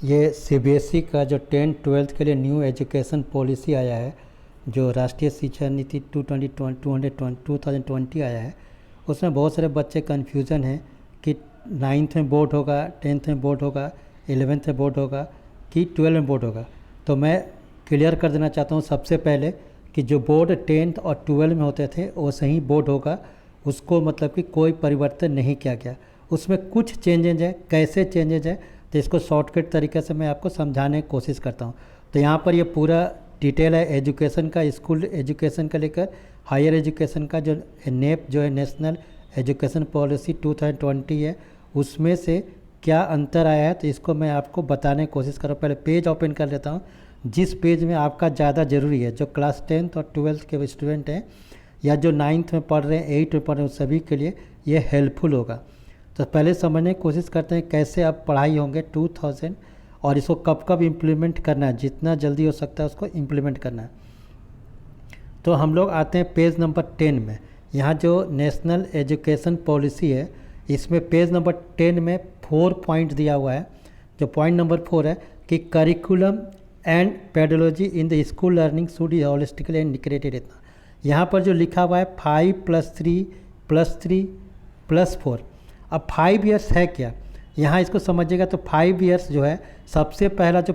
ये सीबीएसई का जो 10th-12th के लिए न्यू एजुकेशन पॉलिसी आया है, जो राष्ट्रीय शिक्षा नीति 2020 आया है, उसमें बहुत सारे बच्चे कन्फ्यूज़न हैं कि 9th में बोर्ड होगा, 10th में बोर्ड होगा, 11th में बोर्ड होगा कि 12 में बोर्ड होगा। तो मैं क्लियर कर देना चाहता हूँ सबसे पहले कि जो बोर्ड 10th और 12 में होते थे वो सही बोर्ड होगा, उसको मतलब कि कोई परिवर्तन नहीं किया गया। उसमें कुछ चेंजेज है, कैसे चेंजेज है तो इसको शॉर्टकट तरीके से मैं आपको समझाने की कोशिश करता हूँ। तो यहाँ पर ये पूरा डिटेल है एजुकेशन का, स्कूल एजुकेशन का लेकर हायर एजुकेशन का, जो नेप जो है नेशनल एजुकेशन पॉलिसी 2020 है, उसमें से क्या अंतर आया है तो इसको मैं आपको बताने की कोशिश कर रहा हूँ। पहले पेज ओपन कर लेता हूँ, जिस पेज में आपका ज़्यादा ज़रूरी है, जो क्लास 10th और 12th के स्टूडेंट हैं या जो 9th में पढ़ रहे हैं, 8th में पढ़ रहे हैं, उन सभी के लिए ये हेल्पफुल होगा। तो पहले समझने की कोशिश करते हैं कैसे अब पढ़ाई होंगे 2000 और इसको कब कब इम्प्लीमेंट करना है, जितना जल्दी हो सकता है उसको इम्प्लीमेंट करना है। तो हम लोग आते हैं पेज नंबर 10 में। यहाँ जो नेशनल एजुकेशन पॉलिसी है, इसमें पेज नंबर 10 में 4 पॉइंट दिया हुआ है। जो पॉइंट नंबर 4 है कि curriculum and pedology in the school learning should be holistically and integrated. इतना यहाँ पर जो लिखा हुआ है 5+3+3+4। अब 5 ईयर्स है क्या, यहाँ इसको समझिएगा। तो 5 ईयर्स जो है, सबसे पहला जो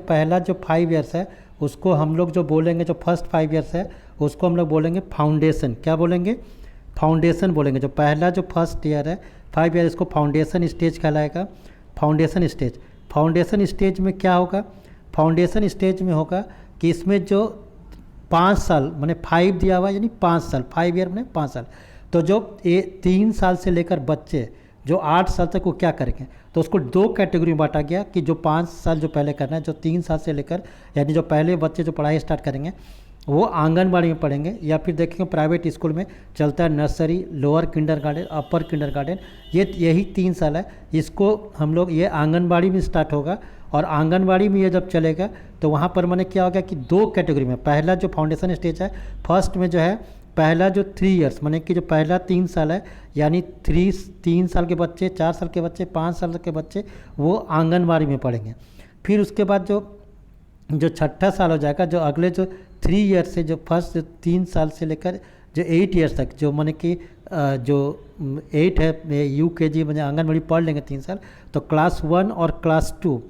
5 ईयर्स है उसको हम लोग जो बोलेंगे, जो फर्स्ट 5 ईयर्स है उसको हम लोग बोलेंगे फाउंडेशन। क्या बोलेंगे? फाउंडेशन बोलेंगे। जो पहला जो फर्स्ट ईयर है 5 ईयर, इसको फाउंडेशन स्टेज कहलाएगा। फाउंडेशन स्टेज, फाउंडेशन स्टेज में क्या होगा? फाउंडेशन स्टेज में होगा कि इसमें जो 5 साल मैंने 5 दिया हुआ यानी 5 साल, 5 ईयर मैंने 5 साल। तो जो 3 साल से लेकर बच्चे जो 8 साल तक वो क्या करेंगे, तो उसको 2 कैटेगरी में बांटा गया कि जो 5 साल जो पहले करना है, जो 3 साल से लेकर यानी जो पहले बच्चे जो पढ़ाई स्टार्ट करेंगे वो आंगनबाड़ी में पढ़ेंगे, या फिर देखेंगे प्राइवेट स्कूल में चलता है नर्सरी, लोअर किंडरगार्टन, अपर किंडरगार्टन, यही 3 साल है। इसको हम लोग ये आंगनबाड़ी में स्टार्ट होगा और आंगनबाड़ी में ये जब चलेगा तो वहाँ पर मैंने क्या होगा कि 2 कैटेगरी में, पहला जो फाउंडेशन स्टेज है फर्स्ट में जो है, पहला जो 3 ईयर्स माने कि जो पहला 3 साल है यानी 3 साल के बच्चे, 4 साल के बच्चे, 5 साल के बच्चे वो आंगनबाड़ी में पढ़ेंगे। फिर उसके बाद जो छठा साल हो जाएगा, जो अगले जो 3 ईयर से, जो फर्स्ट 3 साल से लेकर जो 8 ईयर्स तक, जो माने कि जो 8 है यूकेजी में आंगनबाड़ी पढ़ लेंगे 3 साल, तो क्लास 1 और क्लास 2,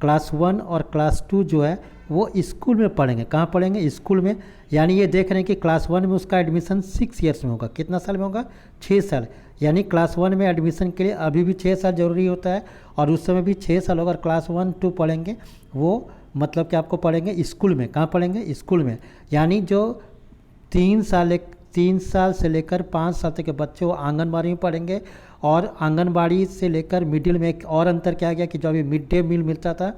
क्लास 1 और क्लास 2 जो है वो स्कूल में पढ़ेंगे। कहाँ पढ़ेंगे? स्कूल में। यानी ये देख रहे हैं कि क्लास 1 में उसका एडमिशन 6 ईयर्स में होगा। कितना साल में होगा? 6 साल। यानी क्लास 1 में एडमिशन के लिए अभी भी 6 साल ज़रूरी होता है और उस समय भी 6 साल होगा। और क्लास 1 2 पढ़ेंगे वो मतलब कि आपको पढ़ेंगे स्कूल में। कहाँ पढ़ेंगे? स्कूल में। यानी जो 3 साल से लेकर 5 साल तक के बच्चे वो आंगनबाड़ी में पढ़ेंगे। और आंगनबाड़ी से लेकर मिडिल में एक और अंतर क्या गया कि जो अभी मिड डे मील मिलता था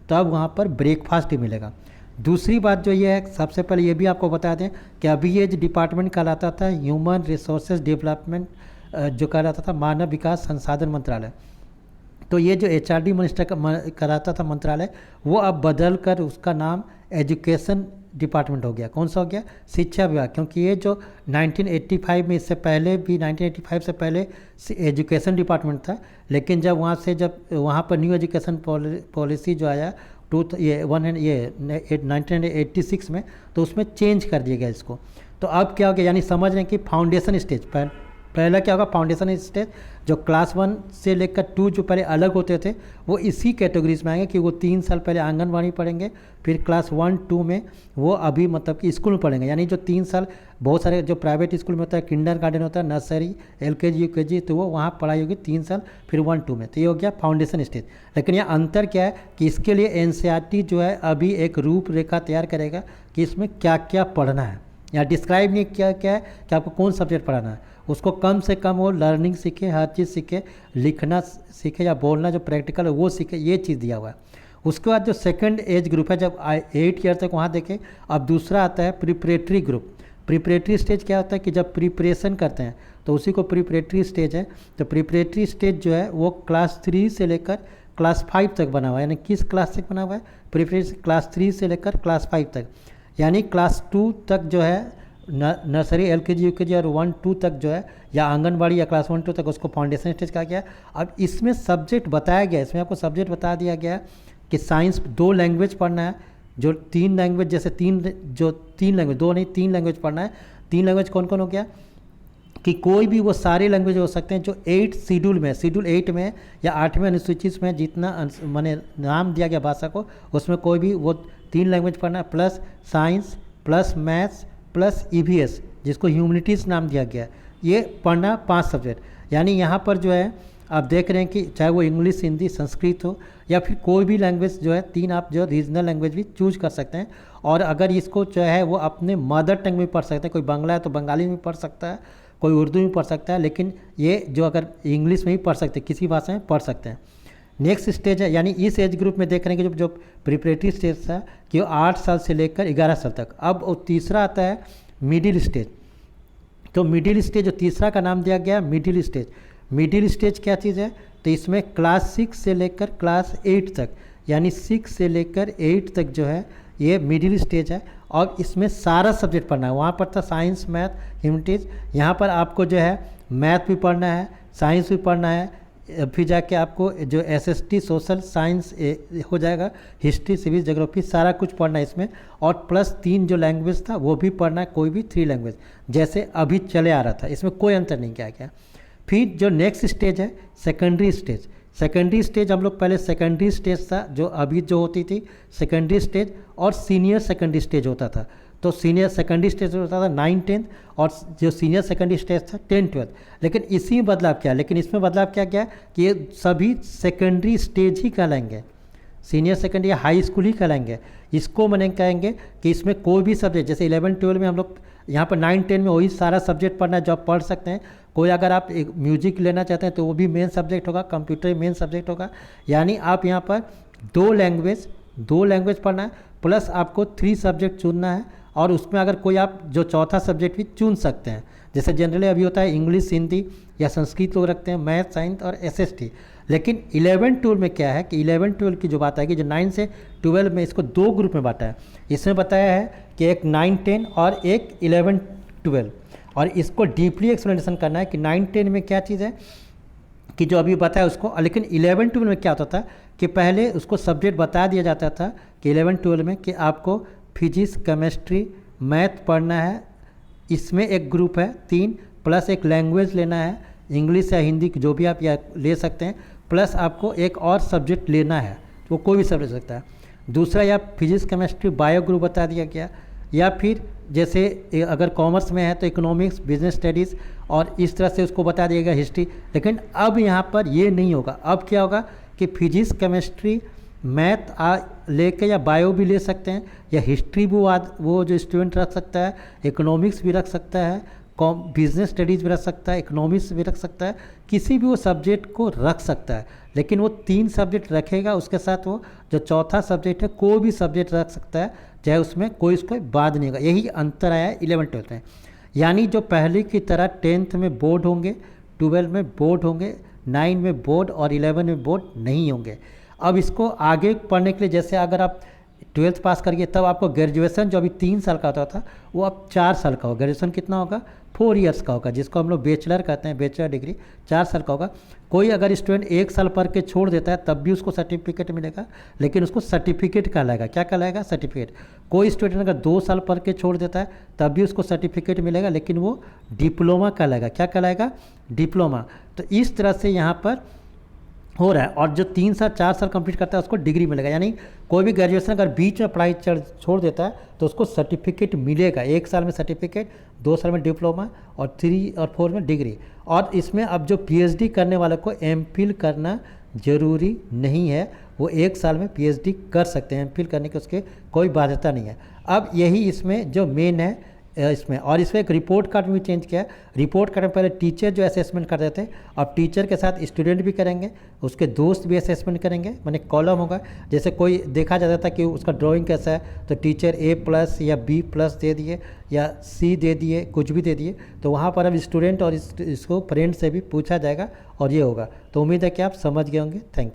तो अब वहाँ पर ब्रेकफास्ट ही मिलेगा। दूसरी बात जो ये है, सबसे पहले ये भी आपको बता दें कि अभी ये जो डिपार्टमेंट कहलाता था ह्यूमन रिसोर्सेज डेवलपमेंट, जो कहलाता था मानव विकास संसाधन मंत्रालय, तो ये जो एचआरडी मिनिस्टर कराता था मंत्रालय, वो अब बदल कर उसका नाम एजुकेशन डिपार्टमेंट हो गया। कौन सा हो गया? शिक्षा विभाग। क्योंकि ये जो 1985 में, इससे पहले भी 1985 से पहले एजुकेशन डिपार्टमेंट था, लेकिन जब वहाँ पर न्यू एजुकेशन पॉलिसी जो आया 1986 में, तो उसमें चेंज कर दिया गया इसको। तो अब क्या हो गया, यानी समझ रहे हैं कि फाउंडेशन स्टेज, पहला क्या होगा? फाउंडेशन स्टेज, जो क्लास 1 से लेकर 2 जो पहले अलग होते थे वो इसी कैटेगरीज में आएंगे कि वो 3 साल पहले आंगनबाड़ी पढ़ेंगे, फिर क्लास 1 2 में वो अभी मतलब कि स्कूल में पढ़ेंगे। यानी जो 3 साल बहुत सारे जो प्राइवेट स्कूल में होता है, किंडरगार्टन होता है, नर्सरी, एलकेजी, यूकेजी, तो वो वहाँ पढ़ाई होगी 3 साल, फिर 1 2 में। तो ये हो गया फाउंडेशन स्टेज। लेकिन यह अंतर क्या है कि इसके लिए एनसीईआरटी जो है अभी एक रूपरेखा तैयार करेगा कि इसमें क्या क्या पढ़ना है। यहाँ डिस्क्राइब नहीं क्या क्या है कि आपको कौन सब्जेक्ट पढ़ाना है, उसको कम से कम वो लर्निंग सीखे, हर चीज़ सीखे, लिखना सीखे या बोलना जो प्रैक्टिकल है वो सीखे, ये चीज़ दिया हुआ है। उसके बाद जो सेकंड एज ग्रुप है, जब 8 ईयर तक वहाँ देखें, अब दूसरा आता है प्रिपरेटरी ग्रुप। प्रिपरेटरी स्टेज क्या होता है कि जब प्रिपरेशन करते हैं तो उसी को प्रिपरेटरी स्टेज है। तो प्रिपरेटरी स्टेज जो है वो क्लास 3 से लेकर क्लास 5 तक बना हुआ है। यानी किस क्लास तक बना हुआ है? प्रिपरेटरी क्लास 3 से लेकर क्लास 5 तक। यानी क्लास 2 तक जो है नर्सरी, एलकेजी, यूकेजी और 1 2 तक जो है, या आंगनबाड़ी या क्लास 1 2 तक, उसको फाउंडेशन स्टेज कहा गया। अब इसमें सब्जेक्ट बताया गया, इसमें आपको सब्जेक्ट बता दिया गया कि साइंस 2 लैंग्वेज पढ़ना है, जो 3 लैंग्वेज जैसे 3 लैंग्वेज 2 नहीं 3 लैंग्वेज पढ़ना है। 3 लैंग्वेज कौन कौन हो गया कि कोई भी वो सारे लैंग्वेज हो सकते हैं जो 8 शेड्यूल में, शेड्यूल 8 में या 8वें अनुसूची में जितना माने नाम दिया गया भाषा को, उसमें कोई भी वो 3 लैंग्वेज पढ़ना है, plus science plus maths plus EVS जिसको ह्यूमनिटीज़ नाम दिया गया, ये पढ़ना 5 सब्जेक्ट। यानी यहाँ पर जो है आप देख रहे हैं कि चाहे वो इंग्लिश, हिंदी, संस्कृत हो या फिर कोई भी लैंग्वेज जो है 3 आप जो रीजनल लैंग्वेज भी चूज कर सकते हैं। और अगर इसको जो है वो अपने मदर टंग में पढ़ सकते हैं, कोई बांग्ला है तो बंगाली में पढ़ सकता है, कोई उर्दू में पढ़ सकता है, लेकिन ये जो अगर इंग्लिश में ही पढ़ सकते हैं, किसी भाषा में पढ़ सकते हैं। नेक्स्ट स्टेज है, यानी इस एज ग्रुप में देख रहे हैं कि जो प्रिपरेटरी स्टेज था कि वो 8 साल से लेकर 11 साल तक। अब वो तीसरा आता है मिडिल स्टेज। तो मिडिल स्टेज जो तीसरा का नाम दिया गया मिडिल स्टेज। मिडिल स्टेज क्या चीज़ है, तो इसमें क्लास 6 से लेकर क्लास 8 तक, यानी 6 से लेकर 8 तक जो है ये मिडिल स्टेज है। और इसमें सारा सब्जेक्ट पढ़ना है। वहाँ पर था साइंस, मैथ, ह्यूमनिटीज़, यहाँ पर आपको जो है मैथ भी पढ़ना है, साइंस भी पढ़ना है, फिर जाके आपको जो SST सोशल साइंस हो जाएगा, हिस्ट्री, सिविक्स, ज्योग्राफी, सारा कुछ पढ़ना है इसमें। और प्लस 3 जो लैंग्वेज था वो भी पढ़ना है, कोई भी 3 लैंग्वेज जैसे अभी चले आ रहा था, इसमें कोई अंतर नहीं किया गया। फिर जो नेक्स्ट स्टेज है सेकेंडरी स्टेज। सेकेंडरी स्टेज हम लोग पहले सेकेंडरी स्टेज था जो अभी जो होती थी सेकेंडरी स्टेज, और सीनियर सेकेंडरी स्टेज होता था। तो सीनियर सेकेंडरी स्टेज होता था 9, 10, और जो सीनियर सेकेंडरी स्टेज था 10, 12। लेकिन इसी में बदलाव क्या, लेकिन इसमें बदलाव क्या क्या कि ये सभी सेकेंडरी स्टेज ही कहलाएंगे, सीनियर सेकेंडरी या हाई स्कूल ही कहलाएंगे। इसको मैंने कहेंगे कि इसमें कोई भी सब्जेक्ट जैसे 11, 12 में हम लोग यहाँ पर 9, 10 में वही सारा सब्जेक्ट पढ़ना है जो आप पढ़ सकते हैं। कोई अगर आप एक म्यूजिक लेना चाहते हैं तो वो भी मेन सब्जेक्ट होगा, कंप्यूटर मेन सब्जेक्ट होगा। यानी आप यहाँ पर 2 लैंग्वेज पढ़ना है, प्लस आपको 3 सब्जेक्ट चुनना है। और उसमें अगर कोई आप जो चौथा सब्जेक्ट भी चुन सकते हैं, जैसे जनरली अभी होता है इंग्लिश, हिंदी या संस्कृत लोग रखते हैं, मैथ, साइंस और SST। लेकिन 11, 12 में क्या है कि 11, 12 की जो बात है कि जो 9 से 12 में इसको 2 ग्रुप में बांटा है। इसमें बताया है कि एक 9, 10 और एक 11, 12। और इसको डीपली एक्सप्लेनेशन करना है कि 9, 10 में क्या चीज़ है कि जो अभी बताया उसको। लेकिन 11, 12 में क्या होता था कि पहले उसको सब्जेक्ट बता दिया जाता था कि 11, 12 में कि आपको फिजिक्स, केमिस्ट्री, मैथ पढ़ना है, इसमें एक ग्रुप है 3, प्लस एक लैंग्वेज लेना है, इंग्लिश या हिंदी जो भी आप या ले सकते हैं, प्लस आपको एक और सब्जेक्ट लेना है, वो कोई भी सब्जेक्ट सकता है। दूसरा या फिजिक्स, केमिस्ट्री, बायो ग्रुप बता दिया गया। या फिर जैसे अगर कॉमर्स में है तो इकोनॉमिक्स, बिजनेस स्टडीज़, और इस तरह से उसको बता दिया गया हिस्ट्री। लेकिन अब यहाँ पर ये नहीं होगा। अब क्या होगा कि फिजिक्स, केमिस्ट्री, मैथ लेके या बायो भी ले सकते हैं, या हिस्ट्री भी वो जो स्टूडेंट रख सकता है, इकोनॉमिक्स भी रख सकता है, बिजनेस स्टडीज़ भी रख सकता है, इकोनॉमिक्स भी रख सकता है, किसी भी वो सब्जेक्ट को रख सकता है। लेकिन वो 3 सब्जेक्ट रखेगा, उसके साथ वो जो चौथा सब्जेक्ट है कोई भी सब्जेक्ट रख सकता है, चाहे उसमें कोई उसको बाद नहीं होगा। यही अंतर आया है 11, 12 में। यानी जो पहले की तरह 10th में बोर्ड होंगे, 12 में बोर्ड होंगे, 9 में बोर्ड और 11 में बोर्ड नहीं होंगे। अब इसको आगे पढ़ने के लिए जैसे अगर आप 12th पास करिए तब आपको ग्रेजुएशन जो अभी 3 साल का होता था वो अब 4 साल का होगा। ग्रेजुएशन कितना होगा, 4 इयर्स का होगा, जिसको हम लोग बैचलर कहते हैं, बैचलर डिग्री 4 साल का होगा। कोई अगर स्टूडेंट 1 साल पढ़ के छोड़ देता है तब भी उसको सर्टिफिकेट मिलेगा, लेकिन उसको सर्टिफिकेट कहलाएगा। क्या कहलाएगा, सर्टिफिकेट। कोई स्टूडेंट अगर 2 साल पढ़ के छोड़ देता है तब भी उसको सर्टिफिकेट मिलेगा, लेकिन वो डिप्लोमा कहलाएगा। क्या कहलाएगा, डिप्लोमा। तो इस तरह से यहाँ पर हो रहा है। और जो 3 साल 4 साल कंप्लीट करता है उसको डिग्री मिलेगा। यानी कोई भी ग्रेजुएशन अगर बीच में पढ़ाई छोड़ देता है तो उसको सर्टिफिकेट मिलेगा। 1 साल में सर्टिफिकेट, 2 साल में डिप्लोमा, और 3 और 4 में डिग्री। और इसमें अब जो PhD करने वाले को MPhil करना ज़रूरी नहीं है, वो 1 साल में PhD कर सकते हैं। MPhil करने की उसके कोई बाध्यता नहीं है। अब यही इसमें जो मेन है इसमें, और इसमें एक रिपोर्ट कार्ड भी चेंज किया है। रिपोर्ट कार्ड में पहले टीचर जो असेसमेंट करते थे, अब टीचर के साथ स्टूडेंट भी करेंगे, उसके दोस्त भी असेसमेंट करेंगे। माने कॉलम होगा, जैसे कोई देखा जाता था कि उसका ड्राइंग कैसा है तो टीचर A+ या B+ दे दिए या C दे दिए, कुछ भी दे दिए, तो वहाँ पर अब स्टूडेंट और इसको फ्रेंड से भी पूछा जाएगा और ये होगा। तो उम्मीद है कि आप समझ गए होंगे। Thank you.